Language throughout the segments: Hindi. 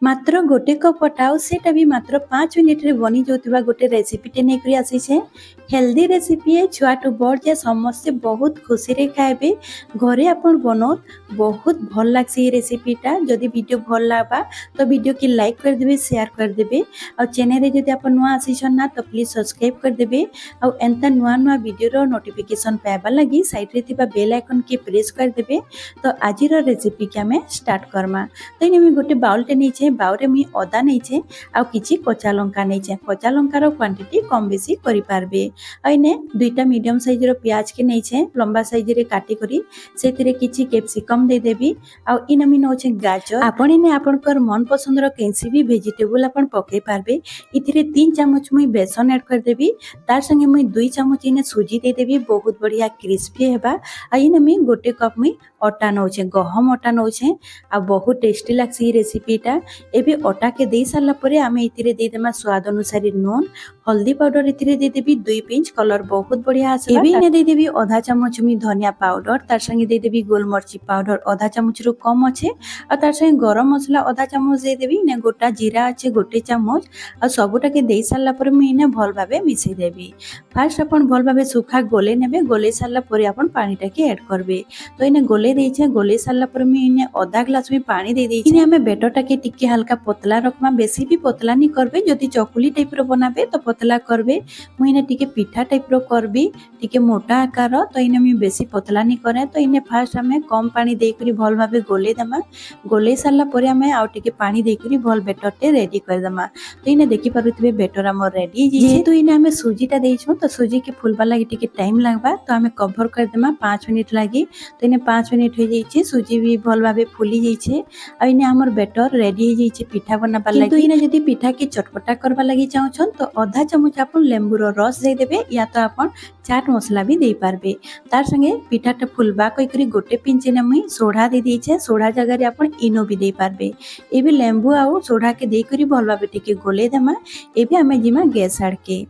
मात्र गोटे कप अटा सेटा भी मात्र 5 मिनिट रे बनी जाउथिबा गोटे रेसिपीटे नेकरी आसीछे। हेल्दी रेसिपी है, छुआ टू बड़ जे समस्ते बहुत खुशी रे खाइबे। घरे आपण बनोत बहुत भल लागसी ये रेसिपीटा। जदि वीडियो भल लागबा तो वीडियो की लाइक कर देबे, शेयर कर देबे और चैनल रे जदि आपण नुआ आसीछन ना तो प्लीज सब्सक्राइब कर देबे और एंता नुआ नुआ वीडियो रो नोटिफिकेशन पाइबा लगी साइड रे थिबा बेल आइकन के प्रेस कर देबे। तो आज रो रेसिपी के हमें स्टार्ट करमा। तो इने मी गोटे बाउलटे नीचे बाउरे मुई अदा नहीं आ किछि कच्चा लंका नहीं। कच्चा लंकार क्वांटिटी कम बेसी करि पारबे। आइने दुईटा मीडियम साइज रो प्याज के नहीं लंबा साइज रे काटी करी सेथिरे किछि कैप्सिकम दे देबी। आ इन मी नोचे गाजर। आपण इने आपनकर मन पसंद रो कैंसी भी वेजिटेबल आपण पके पारबे। इथिरे 3 चम्मच मुई बेसन ऐड कर देबी। तार संगे मुई 2 चम्मच इने सूजी दे देबी, बहुत बढ़िया क्रिस्पी हेबा। आ इने मी गोटे कप मुई अटा नोचे, गहम अटा नोचे आ बहुत टेस्टी लागसी रेसिपीटा। एबे अटा के दे सारा परे आमे इतिरे दे देमा स्वाद अनुसार नून, हल्दी पाउडर इतिरे दे देबी 2 पिंच, कलर बहुत बढ़िया आसे। एबे इने दे देबी आधा चम्मच मी धनिया पाउडर, तार संगे दे देबी गोलमरिच पाउडर आधा चम्मच रो कम अच्छे आ तार संगे गरम मसला आधा चम्मच दे देबी। ने गोटा जीरा अच्छे गोटे चम्मच आ सबुटा के दे सारा परे मी इने भल भाबे मिसै देबी। फास्ट अपन भल भाबे सुखा गोले नेबे, गोले सारा परे अपन पानीटा के ऐड करबे। तो इने गोले देइछे, गोले सारा परे मी इने आधा ग्लास में पानी दे देइछे। इने हमें बेटरटा के टिके हल्का पतला रखमा, बेसी भी पतला नहीं करबे। जदि चकुली टाइप रो बनाबे तो पतला करबे। मुई इने टिके पिठा टाइप रो करबी, टिके मोटा आकार। तो इने मी बेसी पतला नहीं करे। तो इने फास्ट हमें कम पानी दे करी भल भाबे गोले दमा। गोले सारला परे हमें आ टिके पानी दे करी भल बेटरटे रेडी कर दमा। तो इने देखि पारुथिबे बेटर हमर रेडी जे। तो इने हमें सूजीटा देइछो, तो सूजी के फुलबा लागि टिके टाइम लागबा। तो हमें कवर कर दमा 5 मिनिट लागि। तो इने 5 मिनिट हो जाइछे, सूजी भी भल भाबे फुली जाइछे। आ इने हमर बेटर रेडी हो जाइछे पिठा बनाबा लागि। किंतु इने जदि पिठा के चटपटा करबा लागि चाहछन तो आधा चम्मच आपन लेंबू रो रस दे देबे, या तो आपन चाट मसला भी दे पारबे। तार संगे पिठाटा फुलबा कई करी गोटे पिंच ने मुई सोडा दे देइछे। सोडा जगह रे आपन इनो भी दे पारबे। एबे लेंबू आ सोडा के दे करी भल भाबे टिके गोले देमा। एबे हमें जिमा गैस आड़ के।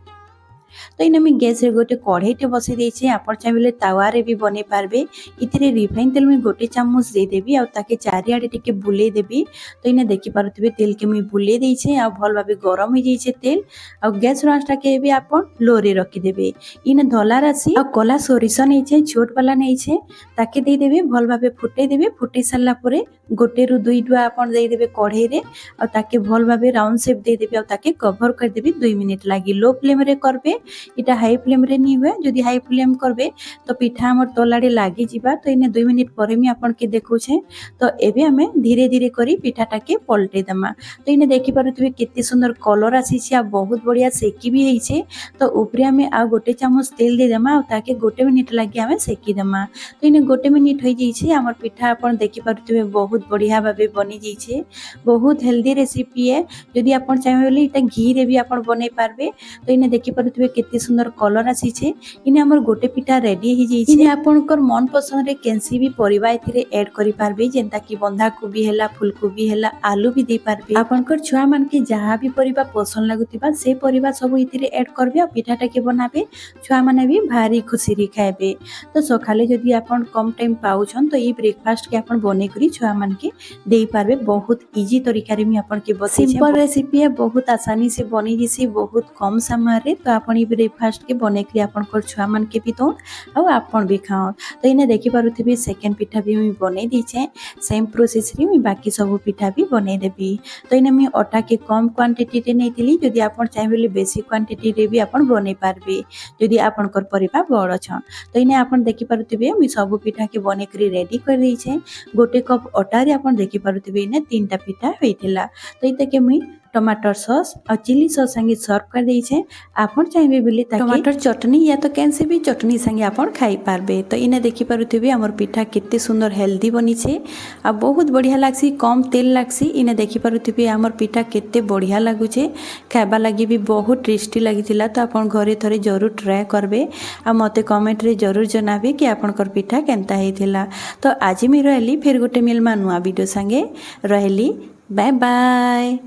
तो इन मी गैस रे गोटे कढ़ईटे बसई देइछे, आपण चाहिए तावा रे भी बने पारबे। इथिरे रिफाइन तेल में गोटे चम्मच दे देबी आ ताके चारिआडे टिके बुले देबी। तो इने देखि पारुथिबे तेल के मुई बुले देइछे आ भल भाबे गरम हो जाइछे तेल। आ गैस रास्ता के भी आपण लो रे रखी देबे। इने धला राशि आ कला सोरिष नैछे, छोट वाला नैछे, ताके दे देबे भल भाबे फुटे देबे। फुटे सारला परे गोटे रु 2 डुआ आपण दे देबे कढ़ई रे आ ताके भल भाबे राउंड शेप दे देबे आ ताके कवर कर देबे 2 मिनिट लागि। लो फ्लेम रे करबे, इटा हाई फ्लेम रे नहीं हुए। जदि हाई फ्लेम करबे तो पिठा हमर तलाडे लागी जिबा। तो इने 2 मिनिट परे मी आपन के देखुछे। तो एबे हमें धीरे धीरे करी पिठाटा के पलटे दमा। तो इने देखि पारुथिबे केते सुंदर कलर आसीछे आ बहुत बढ़िया सेकी भी हेइछे। तो ऊपरे हमें आ गोटे चम्मच तेल दे दमा आ ताके गोटे मिनिट लागि हमें सेकी दमा। तो इने गोटे मिनिट होई जाइछे। हमर पिठा आपन देखि पारुथिबे बहुत बढ़िया भाबे बनि जाइछे। बहुत हेल्दी रेसिपी है। जदि आपन चाहे बोले इटा घी रे भी आपन बनै पारबे। तो इने देखि पारुथिबे केते सुंदर कलर आसीछे। इने हमर गोटे पिठा रेडी हो जाइछे। इने आपनकर मन पसंद रे कैंसी भी परिबा एथिरे ऐड करि पारबे, जेंता कि बंधा कोबी हैला, फूलकोबी हैला, आलू भी दे पारबे। आपनकर छुआ मान के जहां भी परिबा पसंद लागुतिबा से परिबा सब इथिरे ऐड करबे आ पिठाटा के बनाबे। छुआ माने भी भारी खुशी रे खाइबे। तो सखाले जदि आपन कम टाइम पाउछन तो ई ब्रेकफास्ट के आपन बने करी छुआ मान के देई पारबे। बहुत इजी तरीका रे मी आपन के बतैछे। सिंपल रेसिपी है, बहुत आसानी से बनि जिसी, बहुत कम समय रे। तो आपन ई ब्रेकफास्ट के बने करी आपन कर छुआ मान के भी तो आ आपन भी खाओ। तो इने देखि पारुथिबे सेकंड पिठा भी मी बनै दिछे। सेम प्रोसेस रे मी बाकी सब पिठा भी बनै देबी। तो इने मी आटा के कम क्वांटिटी रे नैतिली। जदि आपन चाहिबे बेसी क्वांटिटी रे भी आपन बनै पारबे, जदि आपन कर परिबा बड़ छन। तो इने आपन देखि पारुथिबे मी सब पिठा के बनै करी रेडी कर दिछे। गोटे कप आटा रे आपन देखि पारुथिबे इने 3टा पिठा होइथिला। तो इते के मी टमाटर सॉस और चिली सॉस संगे सर्व कर देइछे। आपन चाहिए बोले टमाटर चटनी या तो कैन से भी चटनी संगे आपन खाई पारबे। तो इने देखि पारुथिबे हमर पिठा केते सुंदर हेल्दी बनी छे आ बहुत बढ़िया लागसी, कम तेल लागसी। इने देखि पारुथिबे हमर पिठा केते बढ़िया लागु छे, खाइबा लागि भी बहुत टेस्टी लागितिला। तो आपन घरे थरे जरूर ट्राई करबे आ मते कमेंट रे जरूर जनाबे कि आपनकर पिठा केनता हेतिला। तो आज मी रहली फिर गोटे मिलमा नुआ वीडियो संगे रहली। Bye bye.